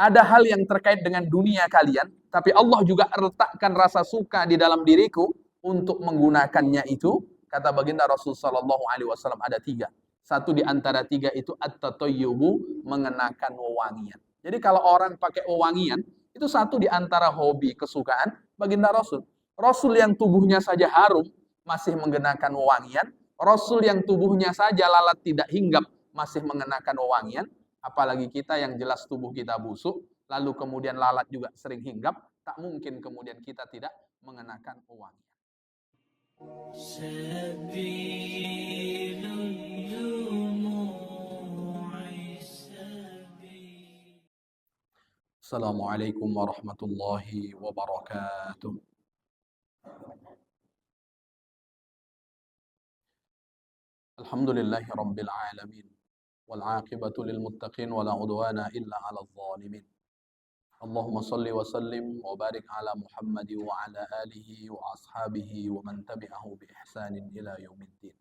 ada hal yang terkait dengan dunia kalian, tapi Allah juga letakkan rasa suka di dalam diriku untuk menggunakannya itu. Kata baginda Rasul Sallallahu Alaihi Wasallam ada 3. Satu di antara 3 itu at-tatayyubu, mengenakan wewangian. Jadi kalau orang pakai wewangian, itu satu di antara hobi kesukaan baginda Rasul. Rasul yang tubuhnya saja harum masih mengenakan wewangian. Rasul yang tubuhnya saja lalat tidak hinggap masih mengenakan wewangian. Apalagi kita yang jelas tubuh kita busuk, lalu kemudian lalat juga sering hinggap, tak mungkin kemudian kita tidak mengenakan wewangian. Assalamualaikum warahmatullahi wabarakatuh. Alhamdulillahi rabbil alamin. والعاقبة للمتقين ولا عدوان إلا على الظالمين. اللهم صل وسلم وبارك على محمد وعلى آله وأصحابه ومن تبعه بإحسان إلى يوم الدين.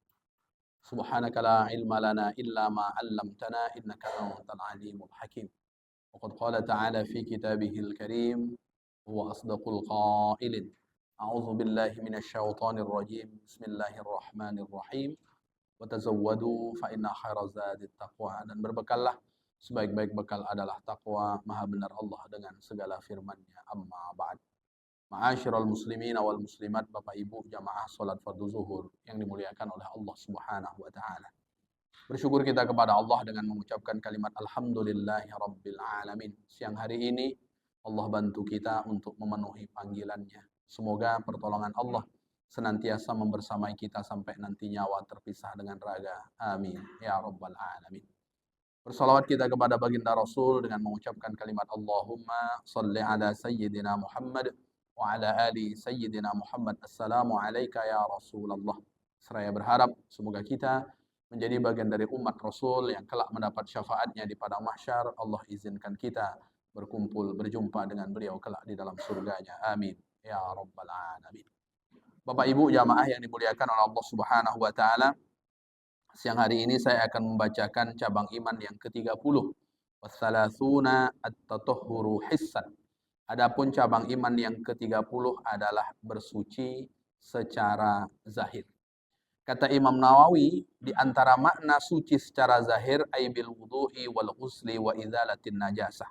سبحانك لا علم لنا إلا ما علمتنا إنك أنت العليم الحكيم. وقد قال تعالى في كتابه الكريم هو أصدق القائلين. أعوذ بالله من الشيطان الرجيم. بسم الله الرحمن الرحيم. Watazawwadu fa inna khairaz zadi taqwa, dan berbekallah, sebaik-baik bekal adalah takwa. Maha benar Allah dengan segala firman-Nya. Amma ba'd. Ma'asyiral muslimin wal muslimat, Bapak Ibu jamaah salat fardu zuhur yang dimuliakan oleh Allah Subhanahu wa taala. Bersyukur kita kepada Allah dengan mengucapkan kalimat alhamdulillahi rabbil alamin. Siang hari ini Allah bantu kita untuk memenuhi panggilan-Nya. Semoga pertolongan Allah senantiasa membersamai kita sampai nanti nyawa terpisah dengan raga. Amin. Ya Rabbal Alamin. Bersalawat kita kepada baginda Rasul dengan mengucapkan kalimat Allahumma salli ala Sayyidina Muhammad wa ala ali Sayyidina Muhammad. Assalamu alayka ya Rasulullah. Seraya berharap semoga kita menjadi bagian dari umat Rasul yang kelak mendapat syafaatnya di padang mahsyar. Allah izinkan kita berkumpul, berjumpa dengan beliau kelak di dalam surganya. Amin. Ya Rabbal Alamin. Bapak Ibu jamaah yang dimuliakan oleh Allah Subhanahu wa taala, siang hari ini saya akan membacakan cabang iman yang ke-30. Wassalatsuna at-tatahhuru hissan. Adapun cabang iman yang ke-30 adalah bersuci secara zahir. Kata Imam Nawawi, di antara makna suci secara zahir ay bil wudu'i wal ghusli wa izalatin najasah.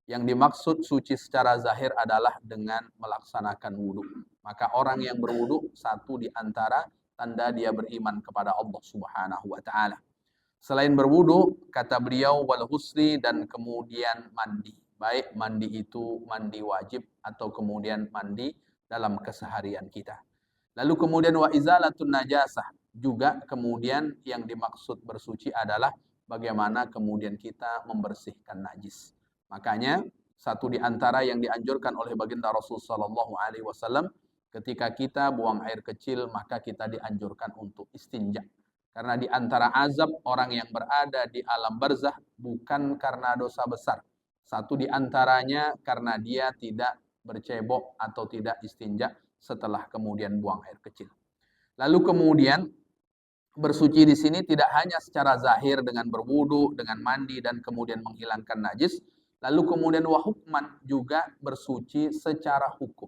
Yang dimaksud suci secara zahir adalah dengan melaksanakan wudhu. Maka orang yang berwudhu satu di antara tanda dia beriman kepada Allah Subhanahu wa taala. Selain berwudhu, kata beliau wal ghusli, dan kemudian mandi. Baik mandi itu mandi wajib atau kemudian mandi dalam keseharian kita. Lalu kemudian wa izalatun najasah, juga kemudian yang dimaksud bersuci adalah bagaimana kemudian kita membersihkan najis. Makanya satu di antara yang dianjurkan oleh baginda Rasul sallallahu alaihi wasallam, ketika kita buang air kecil maka kita dianjurkan untuk istinja. Karena di antara azab orang yang berada di alam barzah bukan karena dosa besar. Satu di antaranya karena dia tidak bercebok atau tidak istinja setelah kemudian buang air kecil. Lalu kemudian bersuci di sini tidak hanya secara zahir dengan berwudu, dengan mandi dan kemudian menghilangkan najis. Lalu kemudian wahukman, juga bersuci secara hukum.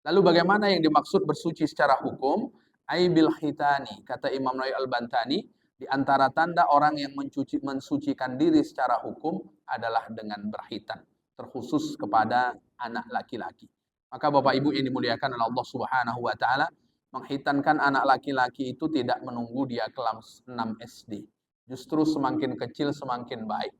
Lalu bagaimana yang dimaksud bersuci secara hukum? Ai bil khitani, kata Imam Nawawi Al-Bantani, di antara tanda orang yang mensucikan diri secara hukum adalah dengan berkhitan, terkhusus kepada anak laki-laki. Maka Bapak Ibu yang dimuliakan oleh Allah Subhanahu wa taala, menghitankan anak laki-laki itu tidak menunggu dia kelas 6 SD. Justru semakin kecil semakin baik.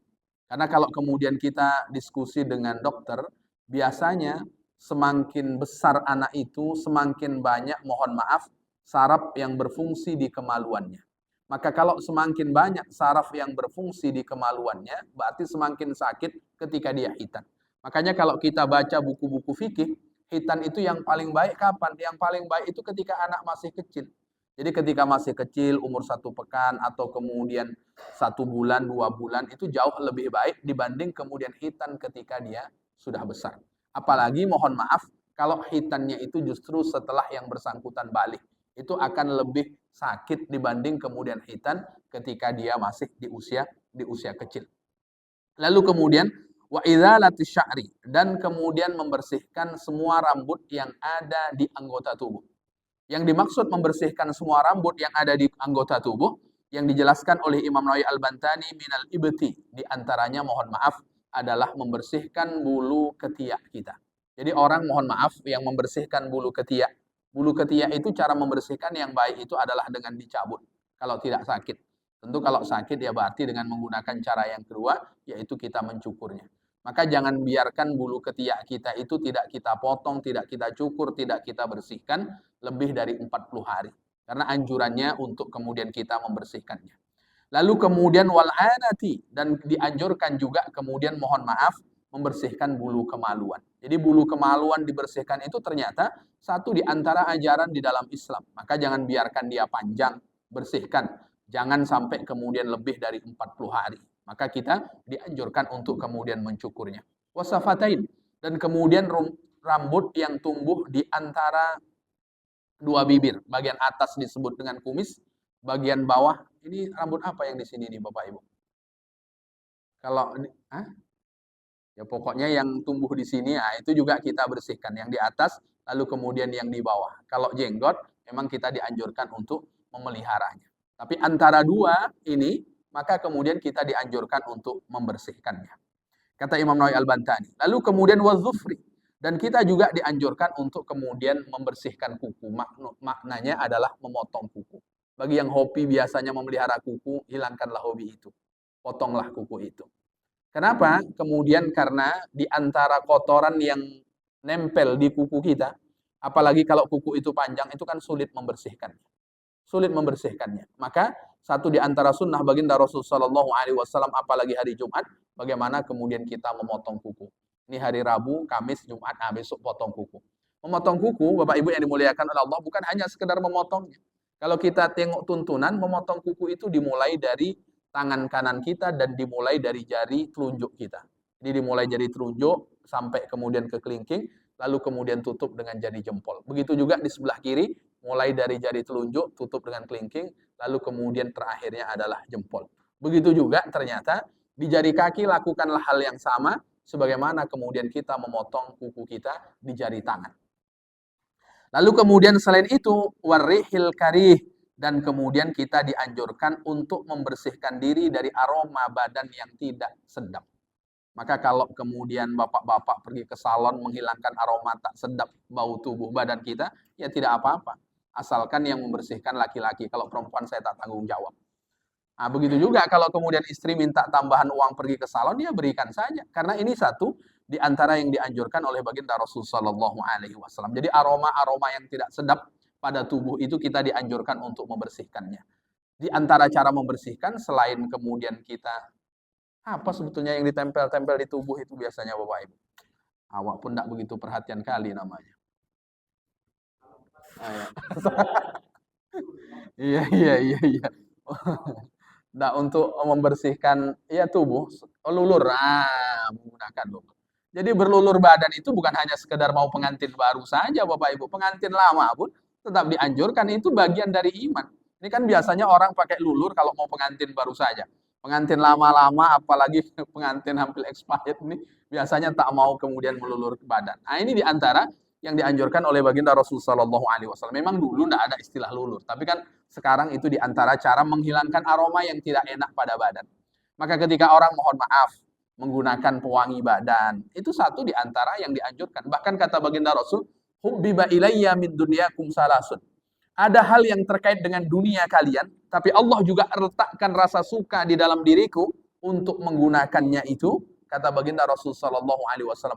Karena kalau kemudian kita diskusi dengan dokter, biasanya semakin besar anak itu, semakin banyak, mohon maaf, saraf yang berfungsi di kemaluannya. Maka kalau semakin banyak saraf yang berfungsi di kemaluannya, berarti semakin sakit ketika dia hitan. Makanya kalau kita baca buku-buku fikih, hitan itu yang paling baik kapan? Yang paling baik itu ketika anak masih kecil. Jadi ketika masih kecil, umur 1 pekan atau kemudian 1 bulan, 2 bulan, itu jauh lebih baik dibanding kemudian hitan ketika dia sudah besar. Apalagi mohon maaf, kalau hitannya itu justru setelah yang bersangkutan balik. Itu akan lebih sakit dibanding kemudian hitan ketika dia masih di usia kecil. Lalu kemudian, Wa idzalati sya'ri, dan kemudian membersihkan semua rambut yang ada di anggota tubuh. Yang dimaksud membersihkan semua rambut yang ada di anggota tubuh yang dijelaskan oleh Imam Nawawi Al-Bantani minal ibti, di antaranya mohon maaf adalah membersihkan bulu ketiak kita. Jadi orang mohon maaf yang membersihkan bulu ketiak. Bulu ketiak itu cara membersihkan yang baik itu adalah dengan dicabut kalau tidak sakit. Tentu kalau sakit ya berarti dengan menggunakan cara yang kedua, yaitu kita mencukurnya. Maka jangan biarkan bulu ketiak kita itu tidak kita potong, tidak kita cukur, tidak kita bersihkan lebih dari 40 hari. Karena anjurannya untuk kemudian kita membersihkannya. Lalu kemudian wal'anati, dan dianjurkan juga kemudian mohon maaf membersihkan bulu kemaluan. Jadi bulu kemaluan dibersihkan itu ternyata satu di antara ajaran di dalam Islam. Maka jangan biarkan dia panjang, bersihkan. Jangan sampai kemudian lebih dari 40 hari. Maka kita dianjurkan untuk kemudian mencukurnya. Wasafatain, dan kemudian rambut yang tumbuh di antara dua bibir. Bagian atas disebut dengan kumis, bagian bawah ini rambut apa yang di sini nih Bapak Ibu? Kalau ya pokoknya yang tumbuh di sini ya itu juga kita bersihkan, yang di atas lalu kemudian yang di bawah. Kalau jenggot memang kita dianjurkan untuk memeliharanya. Tapi antara dua ini maka kemudian kita dianjurkan untuk membersihkannya. Kata Imam Nawawi Al-Bantani. Lalu kemudian wazufri, dan kita juga dianjurkan untuk kemudian membersihkan kuku. Maknanya adalah memotong kuku. Bagi yang hobi biasanya memelihara kuku, hilangkanlah hobi itu. Potonglah kuku itu. Kenapa? Kemudian karena di antara kotoran yang nempel di kuku kita, apalagi kalau kuku itu panjang, itu kan sulit membersihkannya. Sulit membersihkannya. Maka satu di antara sunnah baginda Rasulullah SAW, apalagi hari Jumat, bagaimana kemudian kita memotong kuku. Ini hari Rabu, Kamis, Jumat, besok potong kuku. Memotong kuku, Bapak Ibu yang dimuliakan oleh Allah, bukan hanya sekedar memotongnya. Kalau kita tengok tuntunan, memotong kuku itu dimulai dari tangan kanan kita dan dimulai dari jari telunjuk kita. Jadi dimulai jari telunjuk sampai kemudian ke kelingking, lalu kemudian tutup dengan jari jempol. Begitu juga di sebelah kiri, mulai dari jari telunjuk, tutup dengan kelingking, lalu kemudian terakhirnya adalah jempol. Begitu juga ternyata di jari kaki lakukanlah hal yang sama, sebagaimana kemudian kita memotong kuku kita di jari tangan. Lalu kemudian selain itu, warrihil karih, dan kemudian kita dianjurkan untuk membersihkan diri dari aroma badan yang tidak sedap. Maka kalau kemudian bapak-bapak pergi ke salon menghilangkan aroma tak sedap bau tubuh badan kita, ya tidak apa-apa. Asalkan yang membersihkan laki-laki. Kalau perempuan saya tak tanggung jawab. Nah, begitu juga kalau kemudian istri minta tambahan uang pergi ke salon, dia berikan saja. Karena ini satu di antara yang dianjurkan oleh baginda Rasulullah SAW. Jadi aroma-aroma yang tidak sedap pada tubuh itu kita dianjurkan untuk membersihkannya. Di antara cara membersihkan selain kemudian kita apa sebetulnya yang ditempel-tempel di tubuh itu biasanya Bapak Ibu? Awak pun tidak begitu perhatian kali namanya. Iya. Nah, untuk membersihkan ya tubuh, lulur, menggunakan lulur. Jadi berlulur badan itu bukan hanya sekedar mau pengantin baru saja Bapak Ibu, pengantin lama pun tetap dianjurkan, itu bagian dari iman. Ini kan biasanya orang pakai lulur kalau mau pengantin baru saja. Pengantin lama-lama, apalagi pengantin hampir expired ini, biasanya tak mau kemudian melulur badan. Nah, ini diantara yang dianjurkan oleh baginda Rasulullah SAW. Memang dulu tidak ada istilah lulur, tapi kan sekarang itu diantara cara menghilangkan aroma yang tidak enak pada badan. Maka ketika orang mohon maaf menggunakan pewangi badan, itu satu diantara yang dianjurkan. Bahkan kata baginda Rasul, hubbiba ilayya min dunyakum salasun. Ada hal yang terkait dengan dunia kalian, tapi Allah juga letakkan rasa suka di dalam diriku untuk menggunakannya itu. Kata baginda Rasul SAW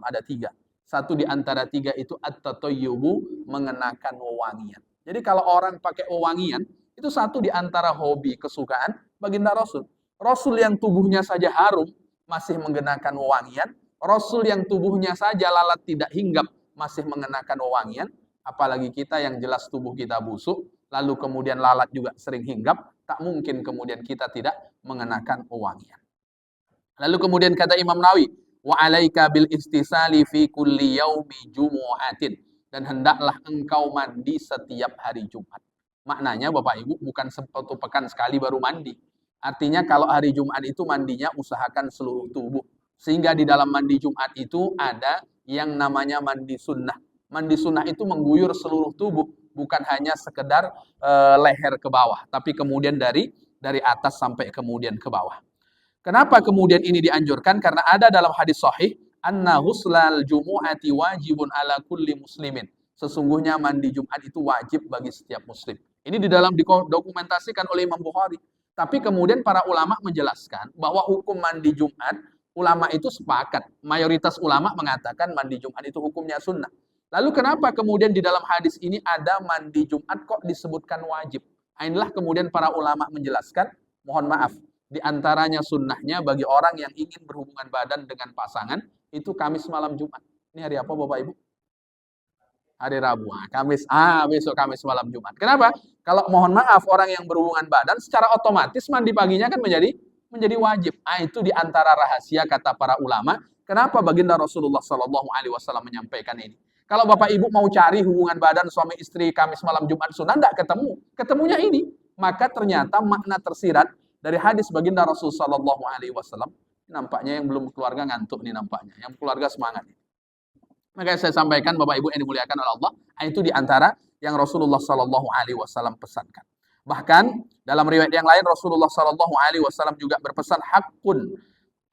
ada 3. Satu di antara 3 itu at-tatayyubu, mengenakan wewangian. Jadi kalau orang pakai wewangian, itu satu di antara hobi kesukaan baginda Rasul. Rasul yang tubuhnya saja harum masih mengenakan wewangian. Rasul yang tubuhnya saja lalat tidak hinggap masih mengenakan wewangian. Apalagi kita yang jelas tubuh kita busuk, lalu kemudian lalat juga sering hinggap, tak mungkin kemudian kita tidak mengenakan wewangian. Lalu kemudian kata Imam Nawawi, wa alaika bil istisali fi kulli yaumi jumu'atin, dan hendaklah engkau mandi setiap hari Jumat. Maknanya Bapak Ibu bukan satu pekan sekali baru mandi. Artinya kalau hari Jumat itu mandinya usahakan seluruh tubuh. Sehingga di dalam mandi Jumat itu ada yang namanya mandi sunnah. Mandi sunnah itu mengguyur seluruh tubuh, bukan hanya sekedar leher ke bawah, tapi kemudian dari atas sampai kemudian ke bawah. Kenapa kemudian ini dianjurkan? Karena ada dalam hadis sahih, anna huslal jumu'ati wajibun ala kulli muslimin. Sesungguhnya mandi Jumat itu wajib bagi setiap muslim. Ini di dalam didokumentasikan oleh Imam Bukhari. Tapi kemudian para ulama menjelaskan bahwa hukum mandi Jumat, ulama itu sepakat. Mayoritas ulama mengatakan mandi Jumat itu hukumnya sunnah. Lalu kenapa kemudian di dalam hadis ini ada mandi Jumat kok disebutkan wajib? Inilah kemudian para ulama menjelaskan, mohon maaf, di antaranya sunnahnya bagi orang yang ingin berhubungan badan dengan pasangan, itu Kamis malam Jumat. Ini hari apa Bapak Ibu? Hari Rabu. Kamis, besok Kamis malam Jumat. Kenapa? Kalau mohon maaf orang yang berhubungan badan secara otomatis mandi paginya kan menjadi wajib. Itu di antara rahasia kata para ulama. Kenapa baginda Rasulullah Shallallahu Alaihi Wasallam menyampaikan ini? Kalau Bapak Ibu mau cari hubungan badan suami istri Kamis malam Jumat sunnah, tidak ketemu. Ketemunya ini. Maka ternyata makna tersirat dari hadis baginda Rasul Shallallahu Alaihi Wasallam. Nampaknya yang belum keluarga ngantuk nih nampaknya. Yang keluarga semangat. Maka saya sampaikan Bapak Ibu yang dimuliakan oleh Allah, itu di antara yang Rasulullah Shallallahu Alaihi Wasallam pesankan. Bahkan dalam riwayat yang lain Rasulullah Shallallahu Alaihi Wasallam juga berpesan hakun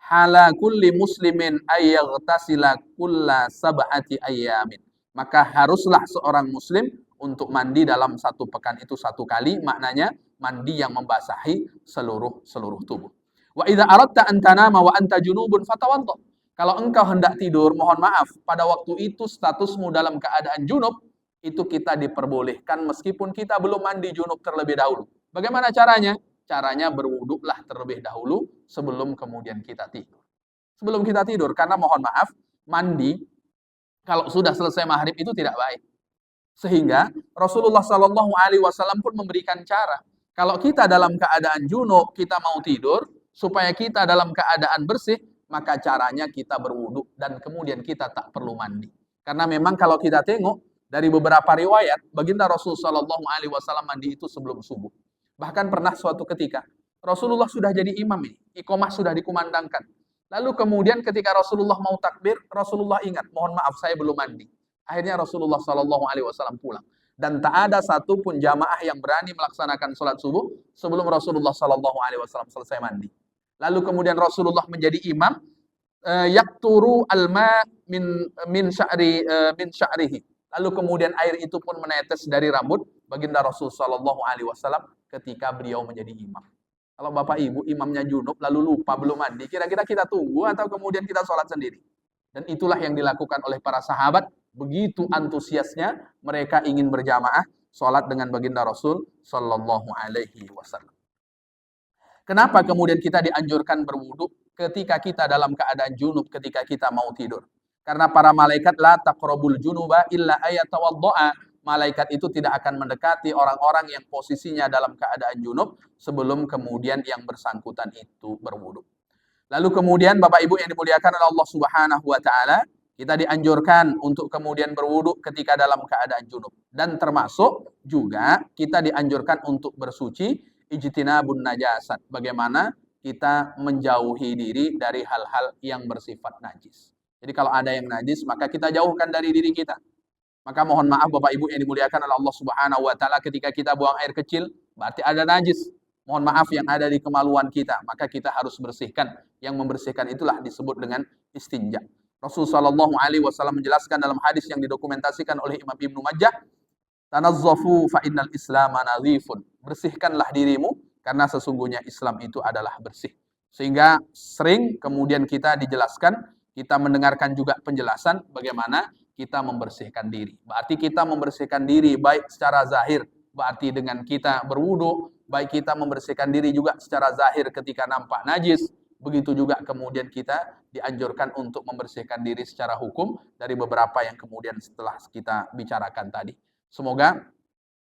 hala kulli muslimin ayyaghtasila kulla sab'ati ayyamin. Maka haruslah seorang muslim untuk mandi dalam satu pekan itu satu kali, maknanya mandi yang membasahi seluruh tubuh. Wa idza aradta an tanama wa anta junubun fatawaddo. Kalau engkau hendak tidur, mohon maaf, pada waktu itu statusmu dalam keadaan junub, itu kita diperbolehkan meskipun kita belum mandi junub terlebih dahulu. Bagaimana caranya? Caranya berwuduklah terlebih dahulu sebelum kemudian kita tidur. Sebelum kita tidur, karena mohon maaf, mandi kalau sudah selesai maghrib itu tidak baik. Sehingga Rasulullah Shallallahu Alaihi Wasallam pun memberikan cara. Kalau kita dalam keadaan junub, kita mau tidur, supaya kita dalam keadaan bersih, maka caranya kita berwudu dan kemudian kita tak perlu mandi. Karena memang kalau kita tengok dari beberapa riwayat, baginda Rasul Shallallahu Alaihi Wasallam mandi itu sebelum subuh. Bahkan pernah suatu ketika Rasulullah sudah jadi imam ini, iqomah sudah dikumandangkan. Lalu kemudian ketika Rasulullah mau takbir, Rasulullah ingat, mohon maaf saya belum mandi. Akhirnya Rasulullah Shallallahu Alaihi Wasallam pulang. Dan tak ada satupun jamaah yang berani melaksanakan sholat subuh sebelum Rasulullah Shallallahu Alaihi Wasallam selesai mandi. Lalu kemudian Rasulullah menjadi imam, yakturu alma min sya'rihi. Lalu kemudian air itu pun menetes dari rambut baginda Rasul Shallallahu Alaihi Wasallam ketika beliau menjadi imam. Kalau Bapak Ibu imamnya junub lalu lupa belum mandi, kira-kira kita tunggu atau kemudian kita sholat sendiri? Dan itulah yang dilakukan oleh para sahabat. Begitu antusiasnya mereka ingin berjamaah sholat dengan baginda Rasul Shallallahu Alaihi Wasallam. Kenapa kemudian kita dianjurkan berwudu ketika kita dalam keadaan junub ketika kita mau tidur? Karena para malaikat la taqrabul junuba illa ayatawaddo'a. Malaikat itu tidak akan mendekati orang-orang yang posisinya dalam keadaan junub sebelum kemudian yang bersangkutan itu berwudu. Lalu kemudian Bapak Ibu yang dimuliakan oleh Allah Subhanahu wa taala, kita dianjurkan untuk kemudian berwudu ketika dalam keadaan junub. Dan termasuk juga kita dianjurkan untuk bersuci ijtinabun najasat. Bagaimana kita menjauhi diri dari hal-hal yang bersifat najis. Jadi kalau ada yang najis, maka kita jauhkan dari diri kita. Maka mohon maaf Bapak Ibu yang dimuliakan oleh Allah Subhanahu wa taala, ketika kita buang air kecil, berarti ada najis. Mohon maaf yang ada di kemaluan kita, maka kita harus bersihkan. Yang membersihkan itulah disebut dengan istinja. Rasulullah Shallallahu Alaihi Wasallam menjelaskan dalam hadis yang didokumentasikan oleh Imam Ibnu Majah, tanazzafu fa innal islama nadhifun. Bersihkanlah dirimu karena sesungguhnya Islam itu adalah bersih. Sehingga sering kemudian kita dijelaskan, kita mendengarkan juga penjelasan bagaimana kita membersihkan diri. Berarti kita membersihkan diri baik secara zahir, berarti dengan kita berwudu, baik kita membersihkan diri juga secara zahir ketika nampak najis. Begitu juga kemudian kita dianjurkan untuk membersihkan diri secara hukum dari beberapa yang kemudian setelah kita bicarakan tadi. Semoga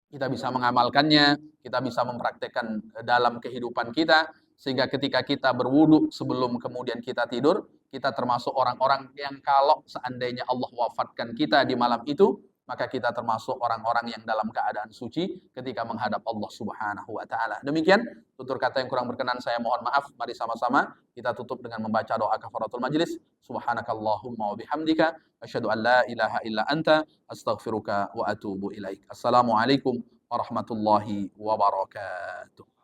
kita bisa mengamalkannya, kita bisa mempraktekkan dalam kehidupan kita, sehingga ketika kita berwudu sebelum kemudian kita tidur, kita termasuk orang-orang yang kalau seandainya Allah wafatkan kita di malam itu, maka kita termasuk orang-orang yang dalam keadaan suci ketika menghadap Allah Subhanahu wa taala. Demikian tutur kata yang kurang berkenan saya mohon maaf. Mari sama-sama kita tutup dengan membaca doa kafaratul majlis. Subhanakallahumma wa bihamdika asyhadu an la ilaha illa anta astaghfiruka wa atubu ilaik. Assalamualaikum warahmatullahi wabarakatuh.